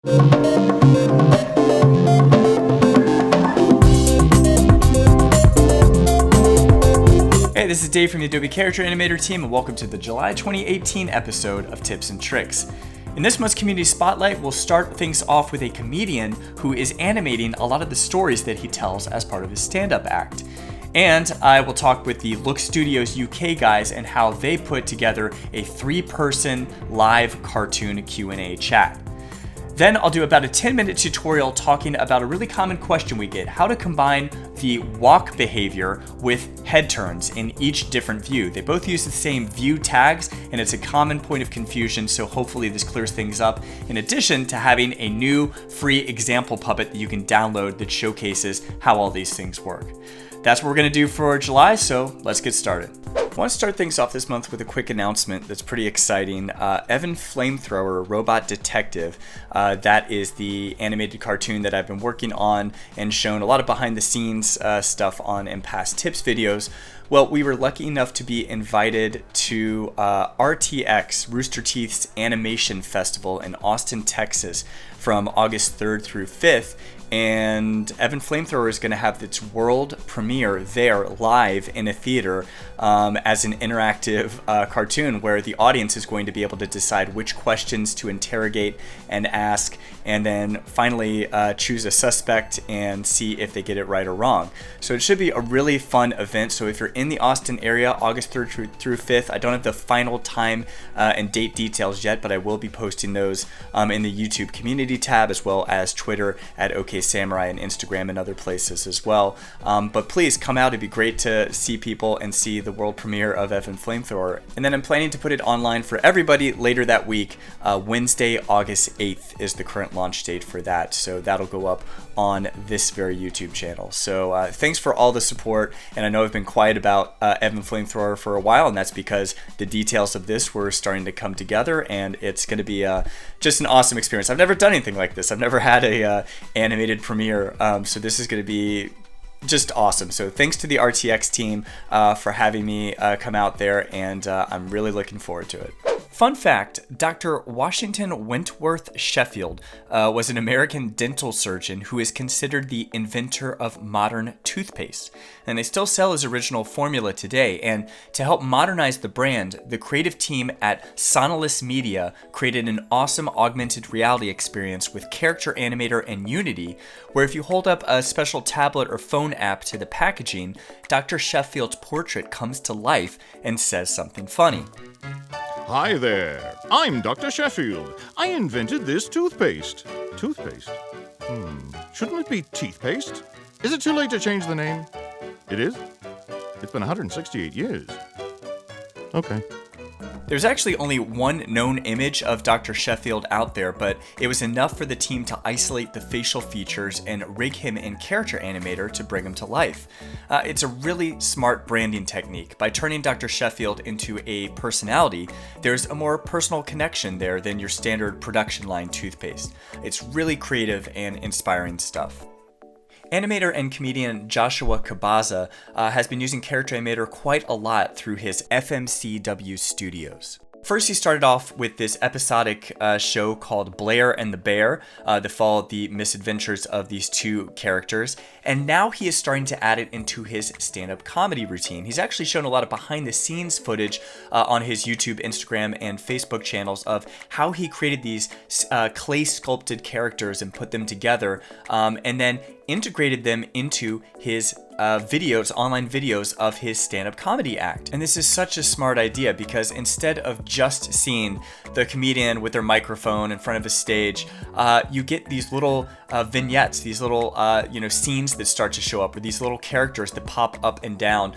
Hey, this is Dave from the Adobe Character Animator team, and welcome to the July 2018 episode of Tips and Tricks. In this month's Community Spotlight, we'll start things off with a comedian who is animating a lot of the stories that he tells as part of his stand-up act. And I will talk with the Look Studios UK guys and how they put together a 3-person live cartoon Q&A chat. Then I'll do about a 10-minute tutorial talking about a really common question we get: how to combine the walk behavior with head turns in each different view. They both use the same view tags, and it's a common point of confusion, so hopefully this clears things up, in addition to having a new free example puppet that you can download that showcases how all these things work. That's what we're going to do for July, so let's get started. I want to start things off this month with a quick announcement that's pretty exciting. Evan Flamethrower, Robot Detective, that is the animated cartoon that I've been working on and shown a lot of behind the scenes stuff on in past tips videos. Well, we were lucky enough to be invited to RTX, Rooster Teeth's Animation Festival in Austin, Texas from August 3rd through 5th. And Evan Flamethrower is going to have its world premiere there live in a theater as an interactive cartoon where the audience is going to be able to decide which questions to interrogate and ask, and then finally choose a suspect and see if they get it right or wrong. So it should be a really fun event. So if you're in the Austin area, August 3rd through 5th, I don't have the final time and date details yet, but I will be posting those in the YouTube community tab, as well as Twitter at OKSamurai and Instagram and other places as well. But please come out. It'd be great to see people and see the world premiere of Evan Flamethrower. And then I'm planning to put it online for everybody later that week. Wednesday, August 8th is the current launch date for that. So that'll go up on this very YouTube channel. So thanks for all the support. And I know I've been quiet about Evan Flamethrower for a while, and that's because the details of this were starting to come together, and it's going to be just an awesome experience. I've never done anything like this. I've never had a animated premiere, so this is going to be just awesome. So thanks to the RTX team for having me come out there, and I'm really looking forward to it. Fun fact, Dr. Washington Wentworth Sheffield was an American dental surgeon who is considered the inventor of modern toothpaste. And they still sell his original formula today. And to help modernize the brand, the creative team at Sonolus Media created an awesome augmented reality experience with Character Animator and Unity, where if you hold up a special tablet or phone app to the packaging, Dr. Sheffield's portrait comes to life and says something funny. Hi there, I'm Dr. Sheffield. I invented this toothpaste. Toothpaste? Shouldn't it be teeth paste? Is it too late to change the name? It is? It's been 168 years. Okay. There's actually only one known image of Dr. Sheffield out there, but it was enough for the team to isolate the facial features and rig him in Character Animator to bring him to life. It's a really smart branding technique. By turning Dr. Sheffield into a personality, there's a more personal connection there than your standard production line toothpaste. It's really creative and inspiring stuff. Animator and comedian Joshua Kabaza has been using Character Animator quite a lot through his FMCW studios. First, he started off with this episodic show called Blair and the Bear that followed the misadventures of these two characters, and now he is starting to add it into his stand-up comedy routine. He's actually shown a lot of behind-the-scenes footage on his YouTube, Instagram, and Facebook channels of how he created these clay-sculpted characters and put them together, and then integrated them into his online videos of his stand-up comedy act. And this is such a smart idea, because instead of just seeing the comedian with their microphone in front of a stage, you get these little vignettes, these little scenes that start to show up, or these little characters that pop up and down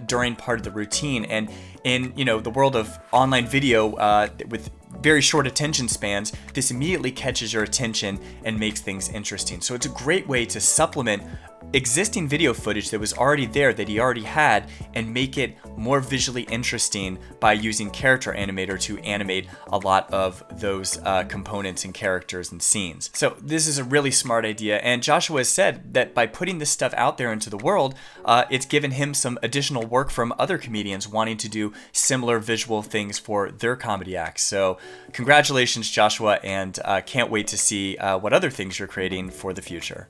during part of the routine. And in the world of online video with very short attention spans, this immediately catches your attention and makes things interesting. So it's a great way to supplement existing video footage that was already there that he already had and make it more visually interesting by using Character Animator to animate a lot of those components and characters and scenes. So this is a really smart idea, and Joshua has said that by putting this stuff out there into the world, it's given him some additional work from other comedians wanting to do similar visual things for their comedy acts. So congratulations, Joshua, and can't wait to see what other things you're creating for the future.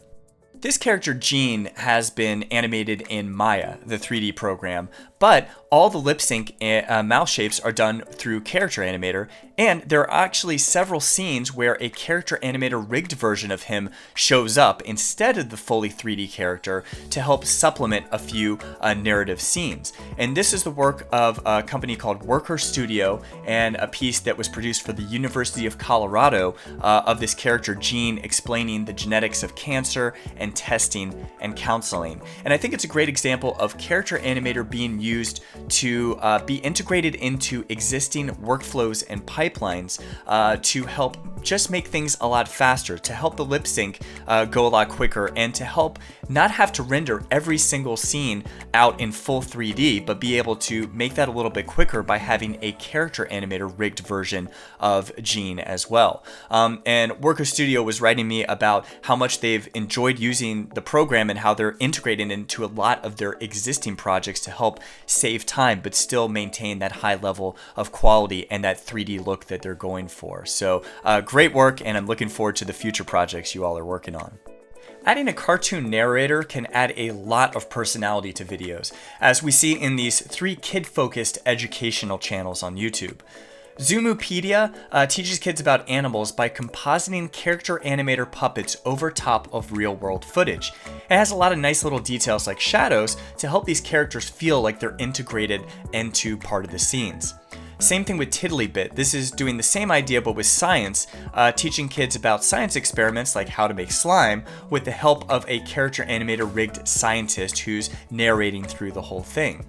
This character, Gene, has been animated in Maya, the 3D program, but all the lip sync mouth shapes are done through Character Animator, and there are actually several scenes where a Character Animator rigged version of him shows up instead of the fully 3D character to help supplement a few narrative scenes. And this is the work of a company called Worker Studio and a piece that was produced for the University of Colorado of this character, Gene, explaining the genetics of cancer and testing and counseling. And I think it's a great example of Character Animator being used to be integrated into existing workflows and pipelines to help just make things a lot faster, to help the lip sync go a lot quicker, and to help not have to render every single scene out in full 3D, but be able to make that a little bit quicker by having a Character Animator rigged version of Gene as well. And Worker Studio was writing me about how much they've enjoyed using the program and how they're integrating into a lot of their existing projects to help save time but still maintain that high level of quality and that 3D look that they're going for. So great work, and I'm looking forward to the future projects you all are working on. Adding a cartoon narrator can add a lot of personality to videos, as we see in these 3 kid-focused educational channels on YouTube. Zoomopedia teaches kids about animals by compositing Character Animator puppets over top of real-world footage. It has a lot of nice little details like shadows to help these characters feel like they're integrated into part of the scenes. Same thing with Tiddlybit. This is doing the same idea but with science, teaching kids about science experiments like how to make slime with the help of a Character Animator rigged scientist who's narrating through the whole thing.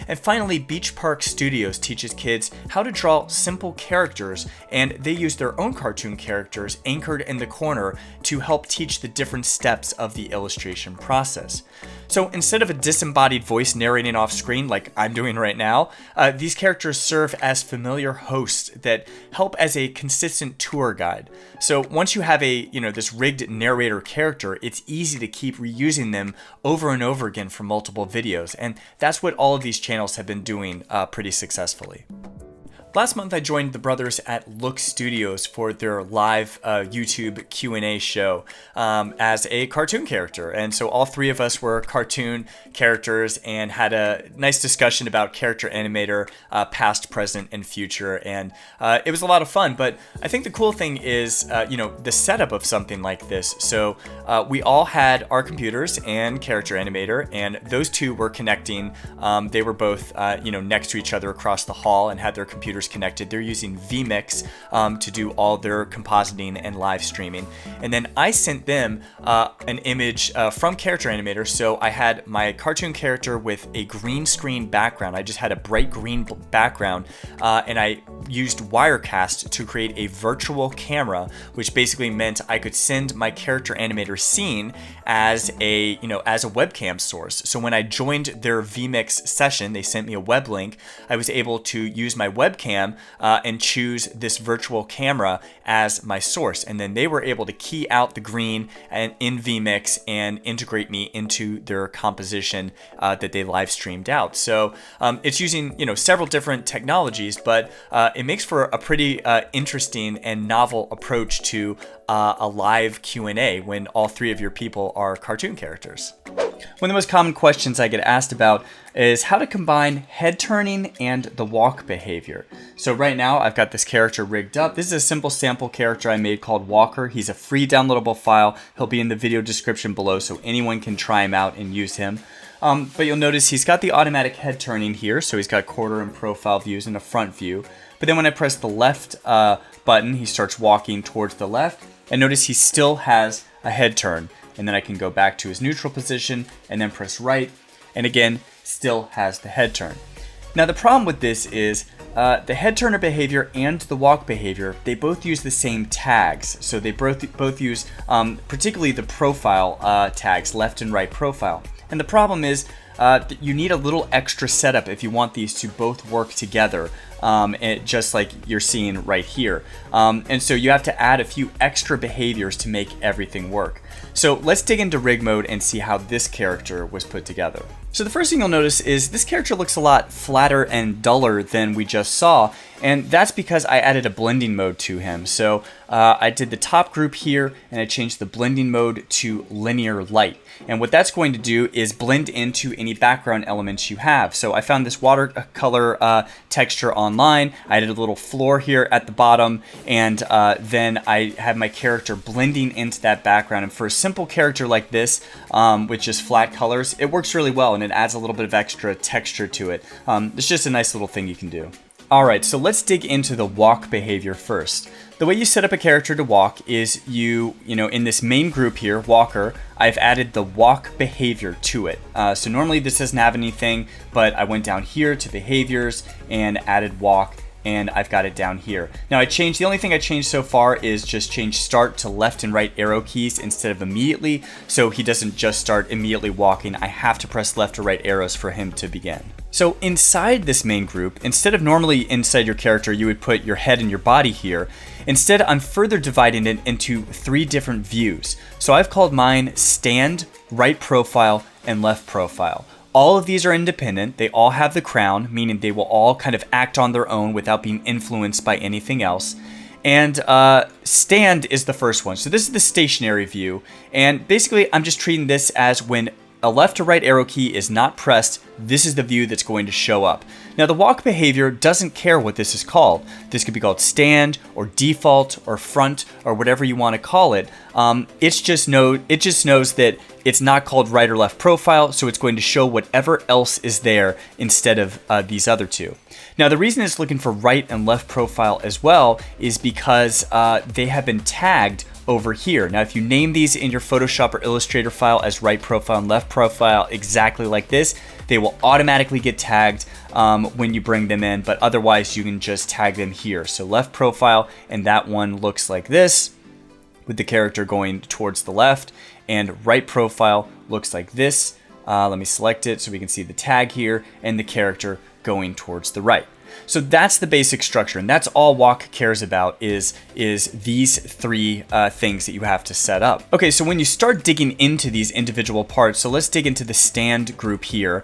And finally, Beach Park Studios teaches kids how to draw simple characters, and they use their own cartoon characters anchored in the corner to help teach the different steps of the illustration process. So instead of a disembodied voice narrating off screen like I'm doing right now, these characters serve as familiar hosts that help as a consistent tour guide. So once you have this rigged narrator character, it's easy to keep reusing them over and over again for multiple videos, and that's what all of these channels have been doing pretty successfully. Last month, I joined the brothers at Look Studios for their live YouTube Q&A show as a cartoon character. And so all 3 of us were cartoon characters and had a nice discussion about Character Animator, past, present, and future. And it was a lot of fun. But I think the cool thing is, the setup of something like this. So we all had our computers and Character Animator, and those 2 were connecting. They were both, next to each other across the hall and had their computers connected. They're using vMix to do all their compositing and live streaming. And then I sent them an image from Character Animator. So I had my cartoon character with a green screen background. I just had a bright green background, and I used Wirecast to create a virtual camera, which basically meant I could send my Character Animator scene as a webcam source. So when I joined their vMix session, they sent me a web link. I was able to use my webcam and choose this virtual camera as my source. And then they were able to key out the green and in vMix and integrate me into their composition that they live streamed out. So it's using several different technologies, but it makes for a pretty interesting and novel approach to a live Q&A when all 3 of your people are cartoon characters. One of the most common questions I get asked about is how to combine head turning and the walk behavior. So right now I've got this character rigged up. This is a simple sample character I made called Walker. He's a free downloadable file. He'll be in the video description below so anyone can try him out and use him. But you'll notice he's got the automatic head turning here. So he's got quarter and profile views and a front view. But then when I press the left button, he starts walking towards the left. And notice he still has a head turn. And then I can go back to his neutral position and then press right. And again, still has the head turn. Now the problem with this is the head turner behavior and the walk behavior, they both use the same tags. So they both use particularly the profile tags, left and right profile. And the problem is you need a little extra setup if you want these to both work together, just like you're seeing right here. And so you have to add a few extra behaviors to make everything work. So let's dig into rig mode and see how this character was put together. So the first thing you'll notice is this character looks a lot flatter and duller than we just saw, and that's because I added a blending mode to him. So I did the top group here, and I changed the blending mode to linear light. And what that's going to do is blend into any background elements you have. So I found this watercolor texture online. I added a little floor here at the bottom, and then I have my character blending into that background. And for a simple character like this, with just flat colors, it works really well, and it adds a little bit of extra texture to it. It's just a nice little thing you can do. All right, so let's dig into the walk behavior first. The way you set up a character to walk is you know, in this main group here, walker, I've added the walk behavior to it. So normally this doesn't have anything, but I went down here to behaviors and added walk, and I've got it down here. Now the only thing I changed so far is just change start to left and right arrow keys instead of immediately, so he doesn't just start immediately walking. I have to press left or right arrows for him to begin. So inside this main group, instead of normally inside your character you would put your head and your body here, instead I'm further dividing it into 3 different views. So I've called mine stand, right profile, and left profile. All of these are independent. They all have the crown, meaning they will all kind of act on their own without being influenced by anything else. And stand is the first one. So this is the stationary view. And basically I'm just treating this as when a left or right arrow key is not pressed, this is the view that's going to show up. Now the walk behavior doesn't care what this is called. This could be called stand or default or front or whatever you want to call it. It just knows that it's not called right or left profile, so it's going to show whatever else is there instead of these other two. Now the reason it's looking for right and left profile as well is because they have been tagged over here. Now if you name these in your Photoshop or Illustrator file as right profile and left profile exactly like this, they will automatically get tagged when you bring them in, but otherwise you can just tag them here. So left profile, and that one looks like this with the character going towards the left, and right profile looks like this. Let me select it so we can see the tag here and the character going towards the right. So that's the basic structure, and that's all walk cares about is these 3 things that you have to set up. Okay, so when you start digging into these individual parts, so let's dig into the stand group here.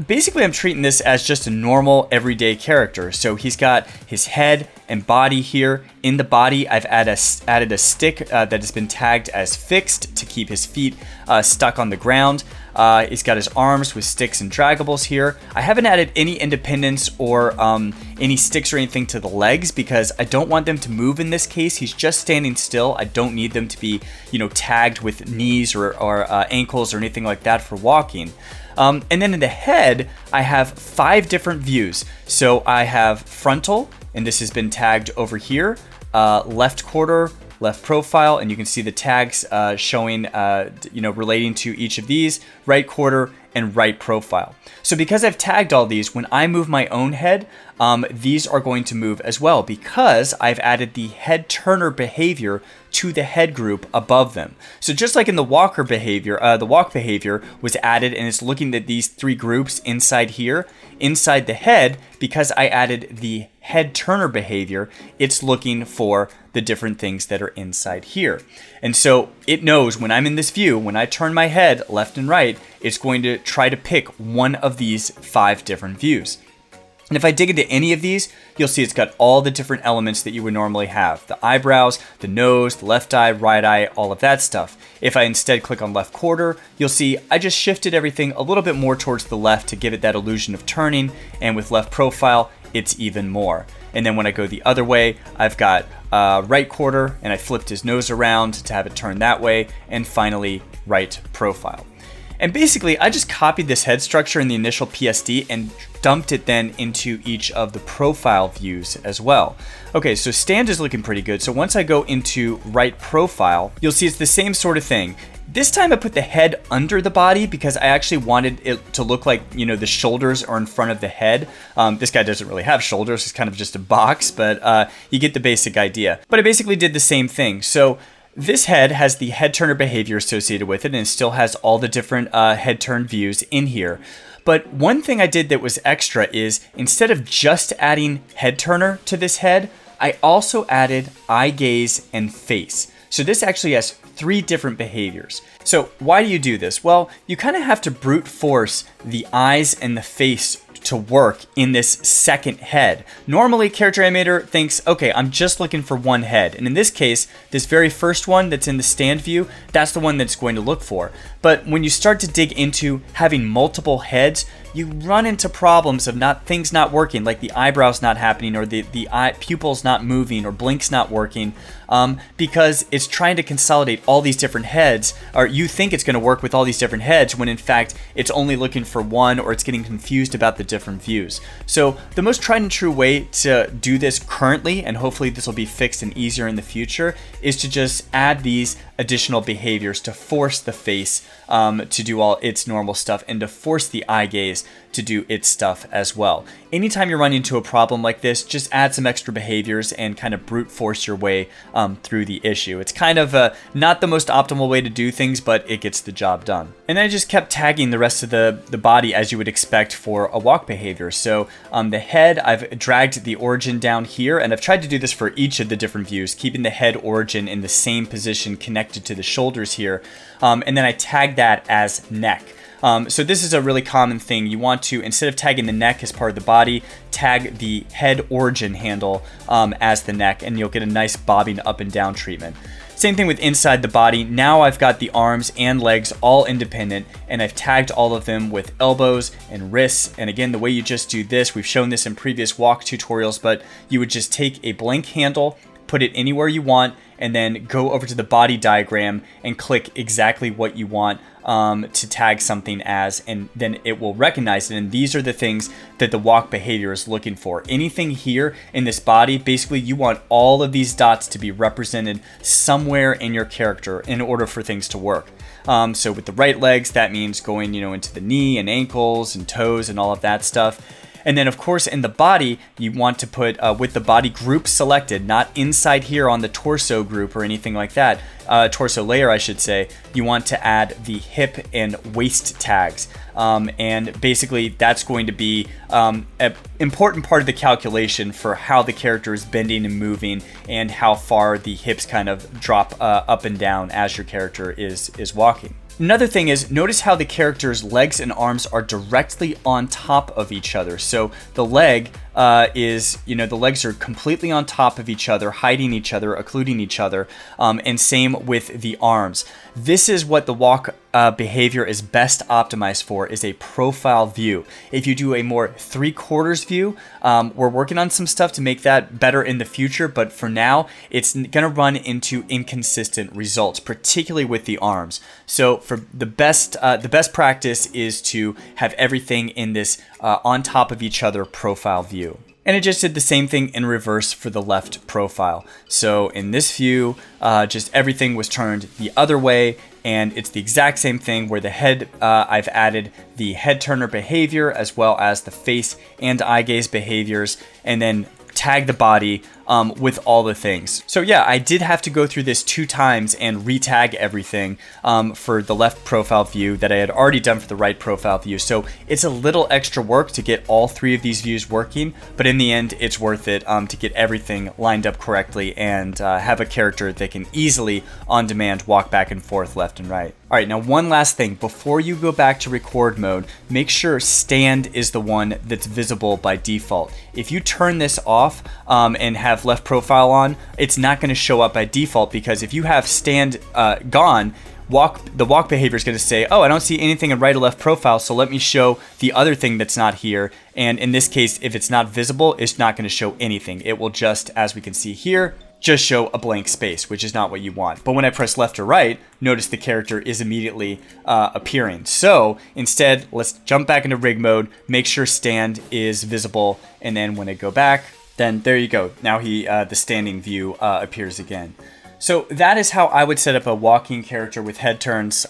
Basically, I'm treating this as just a normal everyday character. So he's got his head and body here. In the body, I've added a stick that has been tagged as fixed to keep his feet stuck on the ground. He's got his arms with sticks and draggables here. I haven't added any independence or any sticks or anything to the legs because I don't want them to move in this case. He's just standing still. I don't need them to be, tagged with knees or ankles or anything like that for walking. And then in the head, I have 5 different views. So I have frontal, and this has been tagged over here, left quarter, left profile, and you can see the tags showing, relating to each of these, right quarter, and right profile. So because I've tagged all these, when I move my own head, these are going to move as well because I've added the head turner behavior to the head group above them. So just like in the walk behavior was added, and it's looking at these 3 groups inside here, inside the head, because I added the head turner behavior, it's looking for the different things that are inside here. And so it knows when I'm in this view, when I turn my head left and right, it's going to try to pick one of these 5 different views. And if I dig into any of these, you'll see it's got all the different elements that you would normally have. The eyebrows, the nose, the left eye, right eye, all of that stuff. If I instead click on left quarter, you'll see I just shifted everything a little bit more towards the left to give it that illusion of turning. And with left profile, it's even more. And then when I go the other way, I've got right quarter, and I flipped his nose around to have it turn that way. And finally, right profile. And basically, I just copied this head structure in the initial PSD and dumped it then into each of the profile views as well. Okay, so stand is looking pretty good. So once I go into right profile, you'll see it's the same sort of thing. This time I put the head under the body because I actually wanted it to look like, the shoulders are in front of the head. This guy doesn't really have shoulders, it's kind of just a box, but you get the basic idea. But I basically did the same thing. So this head has the head turner behavior associated with it, and it still has all the different head turn views in here. But one thing I did that was extra is instead of just adding head turner to this head, I also added eye gaze and face. So this actually has 3 different behaviors. So why do you do this? Well, you kind of have to brute force the eyes and the face to work in this second head. Normally, Character Animator thinks, okay, I'm just looking for one head. And in this case, this very first one that's in the stand view, that's the one that's going to look for. But when you start to dig into having multiple heads, you run into problems of things not working, like the eyebrows not happening, or the eye pupils not moving, or blinks not working, because it's trying to consolidate all these different heads, or you think it's going to work with all these different heads when in fact it's only looking for one, or it's getting confused about the different views. So the most tried and true way to do this currently, and hopefully this will be fixed and easier in the future, is to just add these additional behaviors to force the face to do all its normal stuff, and to force the eye gaze to do its stuff as well. Anytime you run into a problem like this, just add some extra behaviors and kind of brute force your way through the issue. It's kind of not the most optimal way to do things, but it gets the job done. And then I just kept tagging the rest of the body as you would expect for a walk behavior. So the head, I've dragged the origin down here, and I've tried to do this for each of the different views, keeping the head origin in the same position connected to the shoulders here. And then I tag that as neck. So this is a really common thing. You want to, instead of tagging the neck as part of the body, tag the head origin handle as the neck, and you'll get a nice bobbing up and down treatment. Same thing with inside the body. Now I've got the arms and legs all independent, and I've tagged all of them with elbows and wrists. And again, the way you just do this, we've shown this in previous walk tutorials, but you would just take a blank handle, put it anywhere you want, and then go over to the body diagram and click exactly what you want to tag something as, and then it will recognize it. And these are the things that the walk behavior is looking for. Anything here in this body, basically you want all of these dots to be represented somewhere in your character in order for things to work. So with the right legs, that means going, into the knee and ankles and toes and all of that stuff. And then, of course, in the body, you want to put, with the body group selected, not inside here on the torso group or anything like that, torso layer, I should say, you want to add the hip and waist tags. And basically, that's going to be an important part of the calculation for how the character is bending and moving, and how far the hips kind of drop up and down as your character is walking. Another thing is, notice how the character's legs and arms are directly on top of each other. So the leg the legs are completely on top of each other, hiding each other, occluding each other, and same with the arms. This is what the walk behavior is best optimized for, is a profile view. If you do a more 3/4 view, we're working on some stuff to make that better in the future, but for now, it's gonna run into inconsistent results, particularly with the arms. So for the best practice is to have everything in this on top of each other profile view. And it just did the same thing in reverse for the left profile. So in this view, just everything was turned the other way, and it's the exact same thing where the head, I've added the head turner behavior as well as the face and eye gaze behaviors, and then tag the body with all the things. So yeah, I did have to go through this 2 times and re-tag everything for the left profile view that I had already done for the right profile view. So it's a little extra work to get all 3 of these views working, but in the end, it's worth it to get everything lined up correctly and have a character that can easily, on demand, walk back and forth left and right. All right, now one last thing. Before you go back to record mode, make sure stand is the one that's visible by default. If you turn this off and have left profile on, it's not going to show up by default, because if you have stand gone, the walk behavior is going to say, oh, I don't see anything in right or left profile, so let me show the other thing that's not here. And in this case, if it's not visible, it's not going to show anything. It will just, as we can see here, just show a blank space, which is not what you want. But when I press left or right, notice the character is immediately appearing. So instead, let's jump back into rig mode, make sure stand is visible, and then when I go back, then there you go. Now the standing view appears again. So that is how I would set up a walking character with head turns.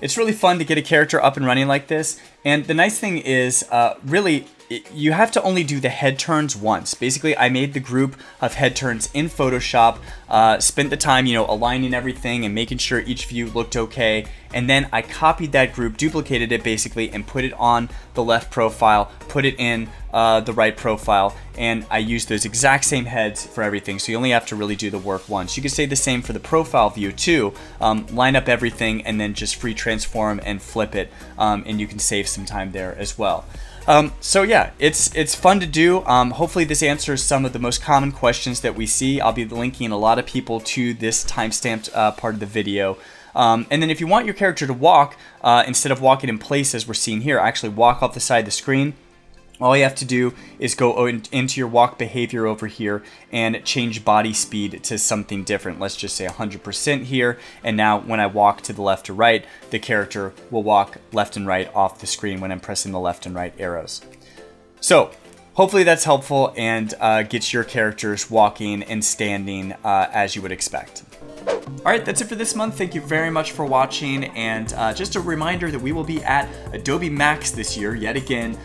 It's really fun to get a character up and running like this. And the nice thing is, really, you have to only do the head turns once. Basically, I made the group of head turns in Photoshop, spent the time, aligning everything and making sure each view looked okay. And then I copied that group, duplicated it basically, and put it on the left profile, put it in the right profile, and I used those exact same heads for everything. So you only have to really do the work once. You could say the same for the profile view too. Line up everything and then just free transform and flip it, and you can save some time there as well. So yeah, it's fun to do. Hopefully this answers some of the most common questions that we see. I'll be linking a lot of people to this timestamped part of the video. And then if you want your character to walk, instead of walking in place as we're seeing here, actually walk off the side of the screen, all you have to do is go into your walk behavior over here and change body speed to something different. Let's just say 100% here. And now when I walk to the left or right, the character will walk left and right off the screen when I'm pressing the left and right arrows. So hopefully that's helpful and gets your characters walking and standing as you would expect. All right, that's it for this month. Thank you very much for watching. And just a reminder that we will be at Adobe Max this year, yet again,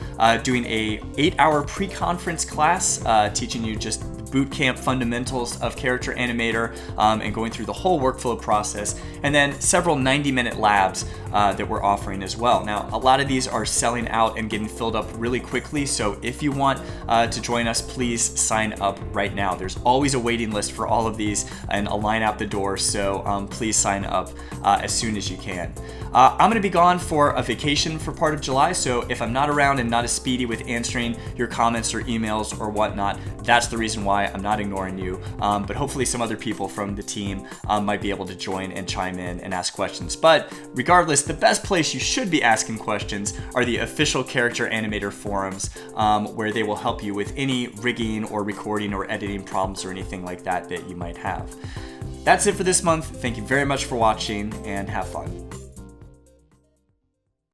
doing a 8-hour pre-conference class, teaching you just boot camp fundamentals of Character Animator and going through the whole workflow process, and then several 90-minute labs that we're offering as well. Now, a lot of these are selling out and getting filled up really quickly, so if you want to join us, please sign up right now. There's always a waiting list for all of these and a line out the door, so please sign up as soon as you can. I'm going to be gone for a vacation for part of July, so if I'm not around and not as speedy with answering your comments or emails or whatnot, that's the reason why I'm not ignoring you. But hopefully some other people from the team might be able to join and chime in and ask questions. But regardless, the best place you should be asking questions are the official Character Animator forums, where they will help you with any rigging or recording or editing problems or anything like that that you might have. That's it for this month. Thank you very much for watching and have fun.